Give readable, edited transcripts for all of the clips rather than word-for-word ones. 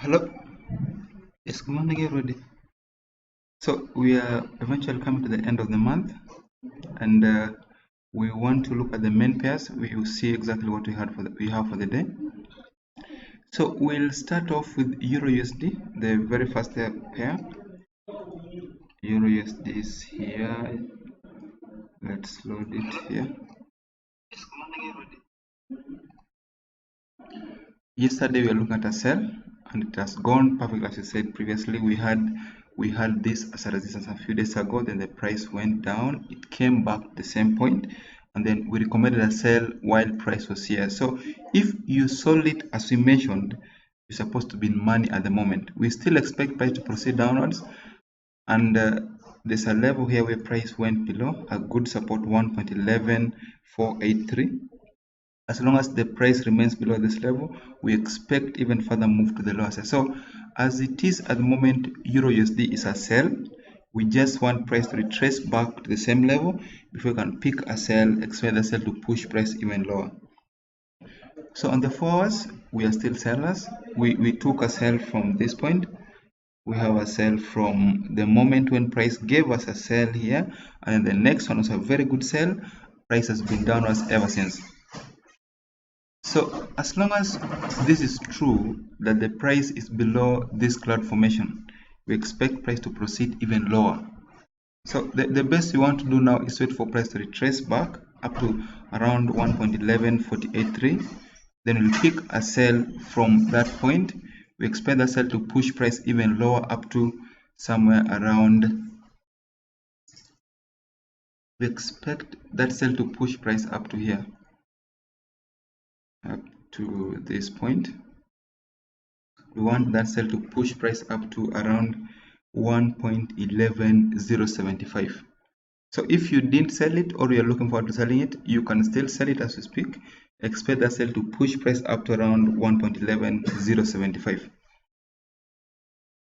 Hello. Yes, good morning, everybody. So we are eventually coming to the end of the month, and we want to look at the main pairs. We will see exactly what we have for the day. So we'll start off with Euro USD, the very first pair. Euro USD is here. Let's load it here. Yes, good morning, everybody. Yesterday we were looking at a sell, and it has gone perfect as I said previously. We had this as a resistance a few days ago, then the price went down, it came back to the same point, and then we recommended a sell while price was here. So if you sold it as we mentioned, you're supposed to be in money at the moment. We still expect price to proceed downwards, and there's a level here where price went below a good support 1.11483. As long as the price remains below this level, we expect even further move to the lower side. So as it is at the moment, Euro USD is a sell. We just want price to retrace back to the same level before we can pick a sell, expect the sell to push price even lower. So on the 4 hours, we are still sellers. We took a sell from this point. We have a sell from the moment when price gave us a sell here, and the next one was a very good sell. Price has been downwards ever since. So as long as this is true, that the price is below this cloud formation, we expect price to proceed even lower. So the best you want to do now is wait for price to retrace back up to around 1.11483. Then we'll pick a sell from that point. We expect that sell to push price even lower up to somewhere around. We expect that sell to push price up to here, up to this point. We want that sell to push price up to around 1.11075. So if you didn't sell it or you're looking forward to selling it, you can still sell it as we speak. Expect that sell to push price up to around 1.11075.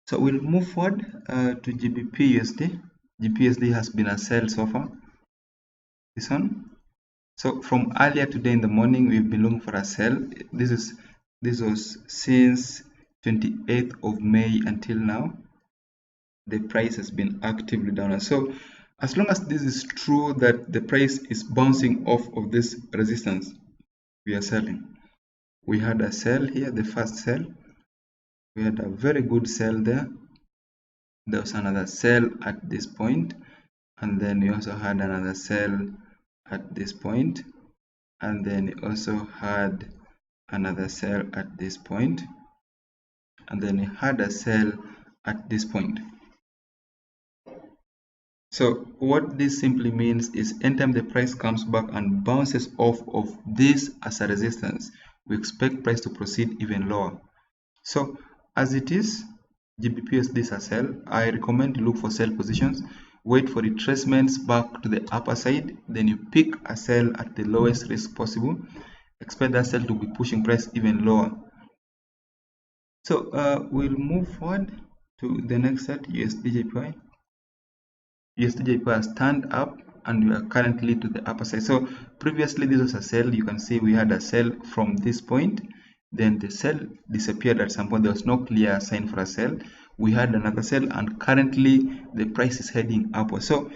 So we'll move forward to GBP USD. GBP USD has been a sell so far. This one. So from earlier today in the morning, we've been looking for a sell. This was since 28th of May until now. The price has been actively down. So as long as this is true that the price is bouncing off of this resistance, we are selling. We had a sell here, the first sell. We had a very good sell there. There was another sell at this point, and then we also had another sell at this point, and then we also had another sell at this point, and then we had a sell at this point. So what this simply means is anytime the price comes back and bounces off of this as a resistance, we expect price to proceed even lower. So as it is, GBP is a sell. I recommend you look for sell positions, wait for retracements back to the upper side, then you pick a sell at the lowest risk possible. Expect that sell to be pushing price even lower. So we'll move forward to the next set, USDJPY. USDJPY has turned up and we are currently to the upper side. So previously this was a sell. You can see we had a sell from this point, then the sell disappeared at some point. There was no clear sign for a sell. We had another sell, and currently the price is heading upwards. So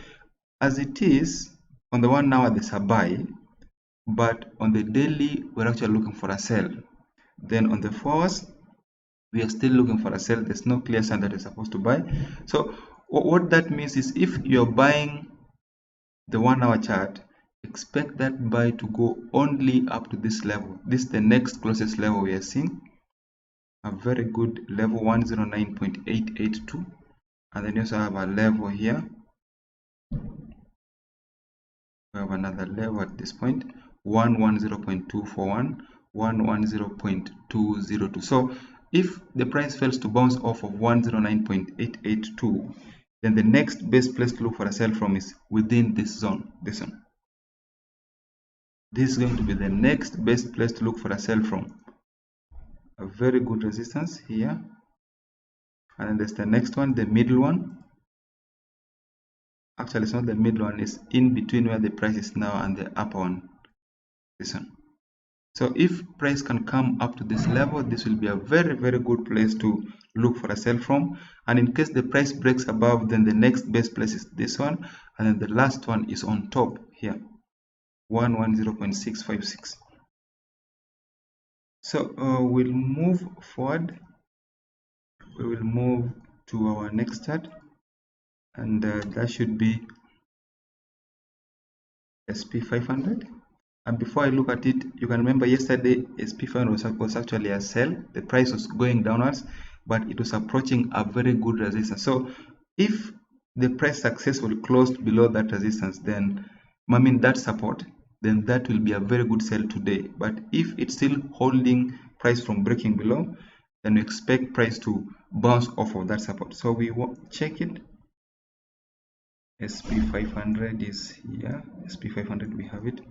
as it is, on the 1 hour there's a buy, but on the daily we're actually looking for a sell. Then on the 4 hours we are still looking for a sell. There's no clear sign that you're supposed to buy. So what that means is if you're buying the 1 hour chart, expect that buy to go only up to this level. This is the next closest level we are seeing, a very good level, 109.882, and then you also have a level here. We have another level at this point, 110.241, 110.202. So if the price fails to bounce off of 109.882, then the next best place to look for a sell from is within this zone, this one. This is going to be the next best place to look for a sell from. A very good resistance here, and then there's the next one, the middle one. Actually, it's not the middle one, it's in between where the price is now and the upper one, this one. So if price can come up to this level, this will be a very, very good place to look for a sell from. And in case the price breaks above, then the next best place is this one, and then the last one is on top here, 110.656. So we'll move forward. We will move to our next chart, and that should be SP500. And before I look at it, you can remember yesterday SP500 was actually a sell. The price was going downwards, but it was approaching a very good resistance. So if the price successfully closed below that resistance, then that support, then that will be a very good sell today. But if it's still holding price from breaking below, then we expect price to bounce off of that support. So we check it. SP500 is here. SP500, we have it.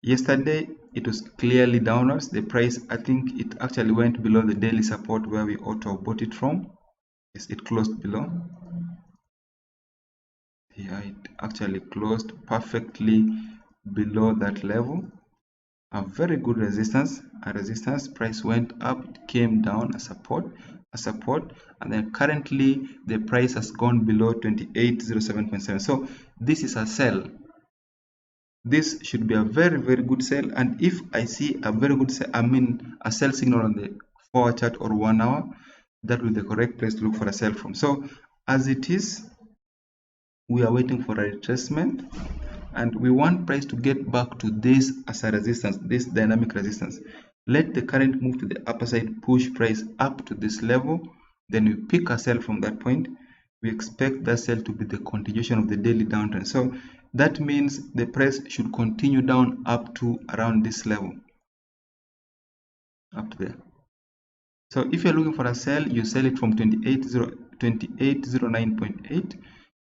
Yesterday it was clearly downwards. The price, I think it actually went below the daily support where we ought to have bought it from. Yes, it closed below. Here it actually closed perfectly below that level. A very good resistance. A resistance. Price went up, it came down, a support, and then currently the price has gone below 2807.7. So this is a sell. This should be a very, very good sell. And if I see a very good sell, a sell signal on the 4-hour chart or 1 hour, that will be the correct place to look for a sell from. So as it is, we are waiting for a retracement, and we want price to get back to this as a resistance, this dynamic resistance. Let the current move to the upper side, push price up to this level, then we pick a sell from that point. We expect that sell to be the continuation of the daily downtrend. So that means the price should continue down up to around this level, up there. So if you're looking for a sell, you sell it from 2809.8.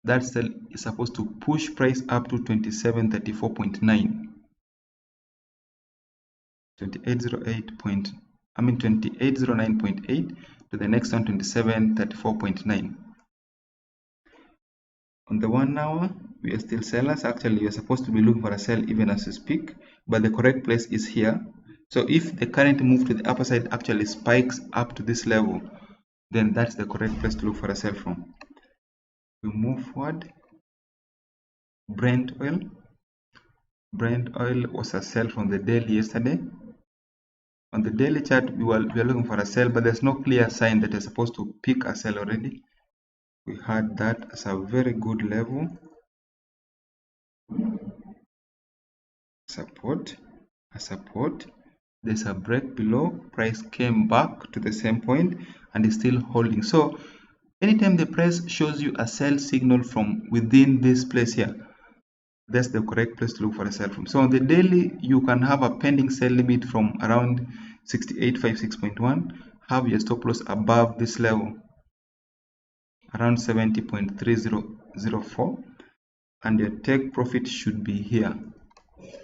That sell is supposed to push price up to 2734.9. 2809.8 to the next one, 2734.9. On the 1 hour, we are still sellers. Actually, you're supposed to be looking for a sell even as you speak, but the correct place is here. So if the current move to the upper side actually spikes up to this level, then that's the correct place to look for a sell from. We move forward. Brent oil. Brent oil was a sell from the daily yesterday. On the daily chart, we are looking for a sell, but there's no clear sign that you're supposed to pick a sell already. We had that as a very good level. Support, a support. There's a break below. Price came back to the same point and is still holding. So anytime the price shows you a sell signal from within this place here, that's the correct place to look for a sell from. So on the daily, you can have a pending sell limit from around 6856.1, have your stop loss above this level, around 70.3004, and your take profit should be here.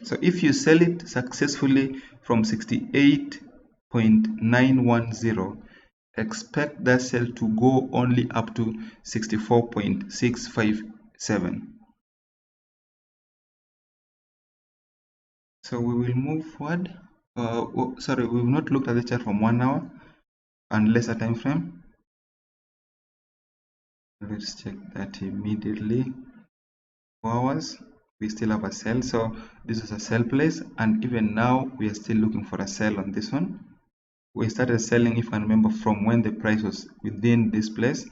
So if you sell it successfully from 68.910, expect that sell to go only up to 64.657. So we will move forward. Sorry, we've not looked at the chart from 1 hour and lesser time frame. Let's check that immediately. 4 hours, we still have a sell. So this is a sell place, and even now we are still looking for a sell on this one. We started selling, if I remember, from when the price was within this place.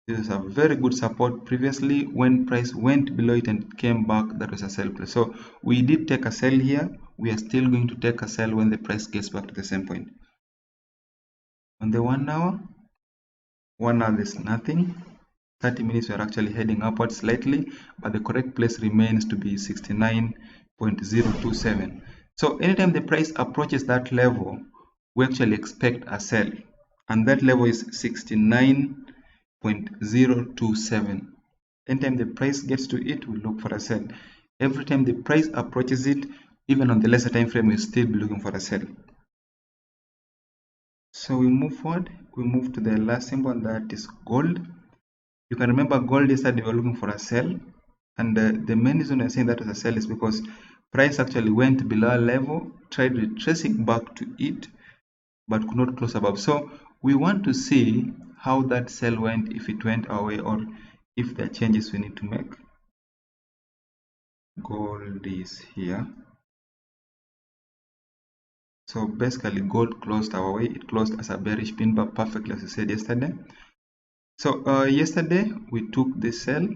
This is a very good support previously. When price went below it and came back, that was a sell place. So we did take a sell here. We are still going to take a sell when the price gets back to the same point. On the 1 hour, there's nothing. 30 minutes we are actually heading upwards slightly, but the correct place remains to be 69.027. So anytime the price approaches that level, we actually expect a sell, and that level is 69.027. Anytime the price gets to it, we look for a sell. Every time the price approaches it, even on the lesser time frame, we still be looking for a sell. So we move forward. We move to the last symbol, and that is gold. You can remember gold yesterday we were looking for a sell, and the main reason I'm saying that was a sell is because Price actually went below level, tried retracing back to it, but could not close above. So we want to see how that sell went, if it went our way, or if there are changes we need to make. Gold is here. So basically gold closed our way. It closed as a bearish pin bar, perfectly as I said yesterday. So yesterday we took this sell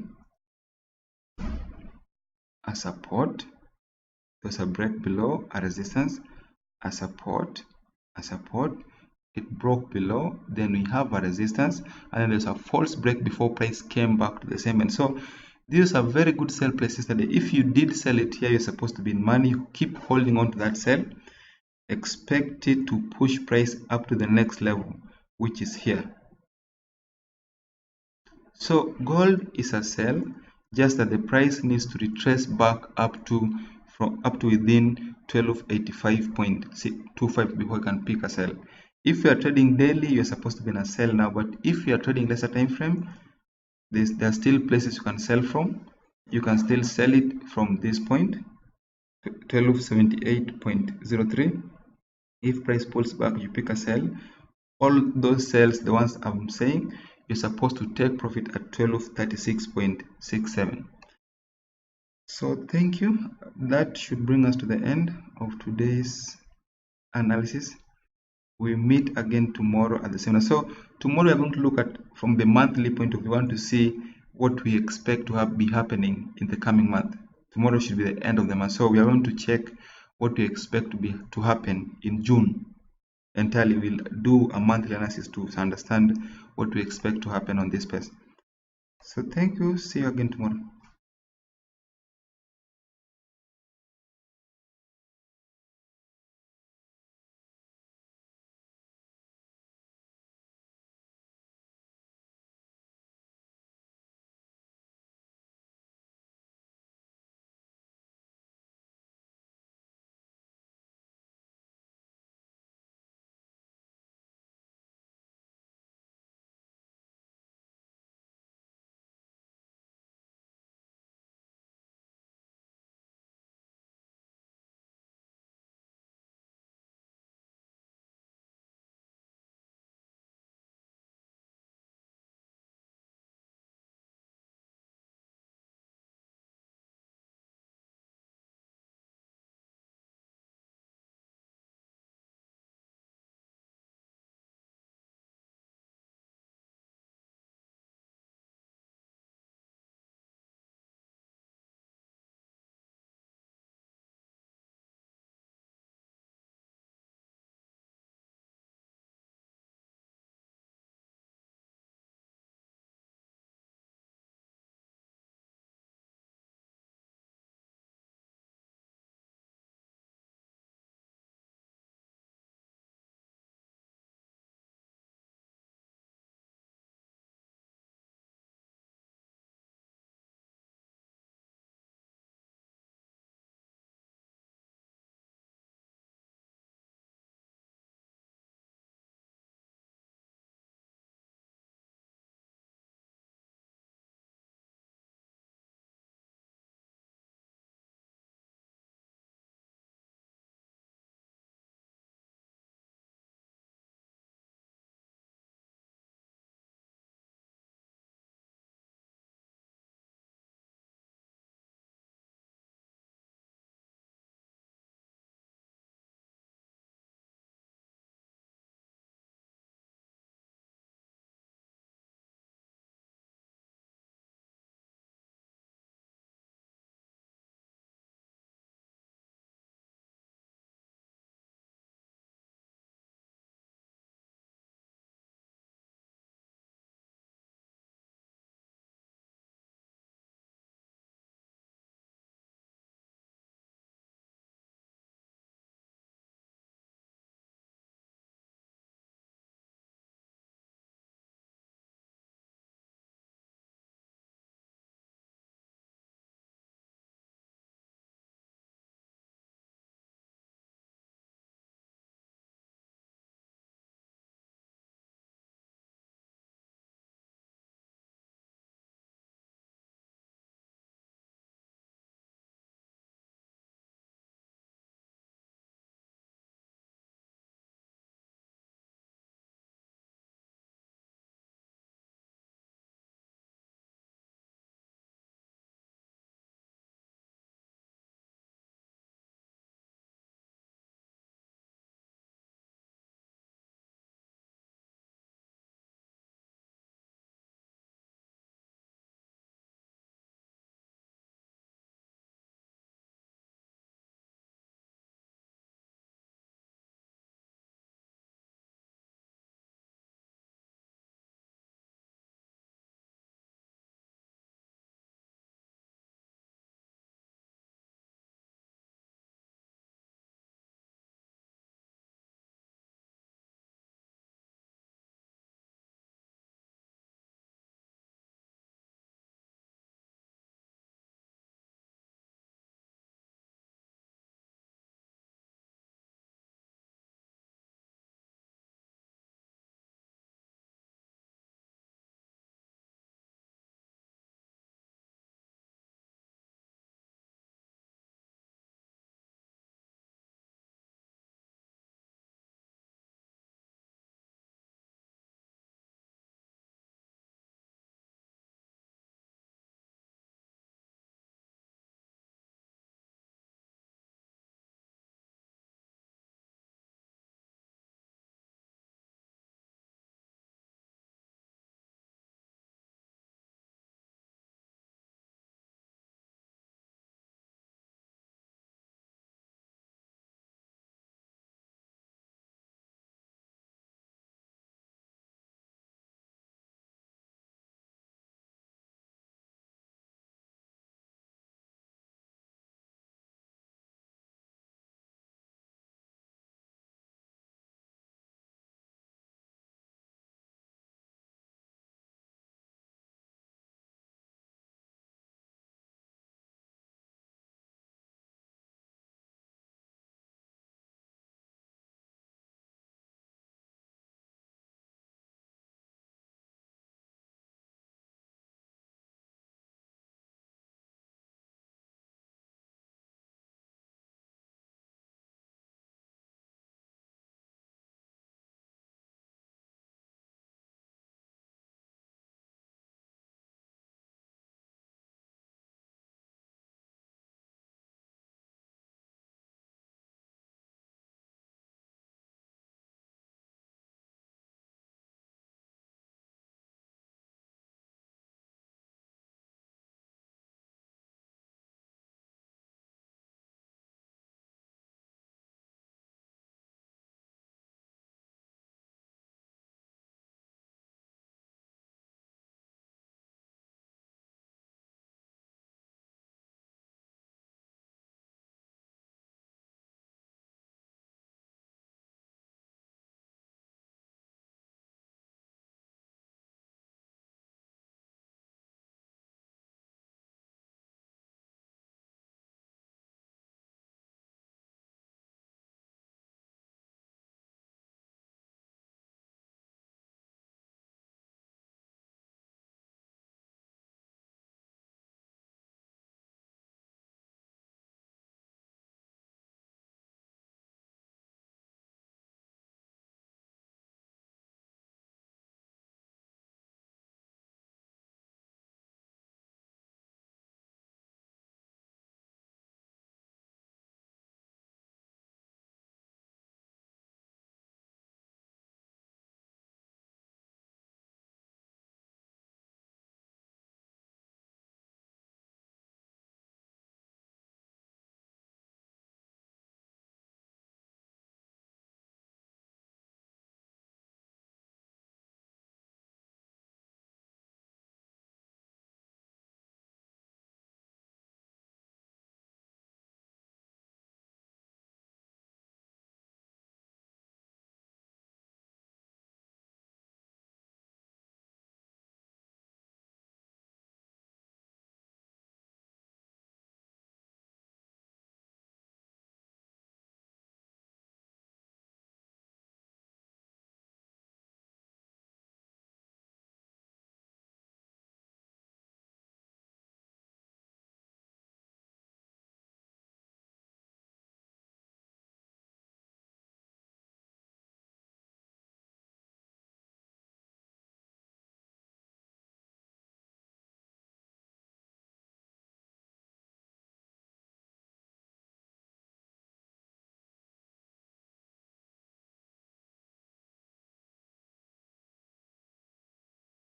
a support. There's a break below, a resistance, a support, it broke below, then we have a resistance, and then there's a false break before price came back to the same end. So this is a very good sell place yesterday. If you did sell it here, you're supposed to be in money. Keep holding on to that sell. Expect it to push price up to the next level, which is here. So gold is a sell, just that the price needs to retrace back up to within 1285.25 before you can pick a sell. If you are trading daily, you're supposed to be in a sell now, but if you are trading lesser time frame, there are still places you can sell from. You can still sell it from this point, 1278.03. If price pulls back, you pick a sell. All those sales, the ones I'm saying, you're supposed to take profit at 1236.67. So thank you. That should bring us to the end of today's analysis. We meet again tomorrow at the same time. So tomorrow we're going to look at, from the monthly point of view, we want to see what we expect to be happening in the coming month. Tomorrow should be the end of the month, so we are going to check what we expect to happen in June. Entirely, we'll do a monthly analysis to understand what we expect to happen on this space. So thank you. See you again tomorrow.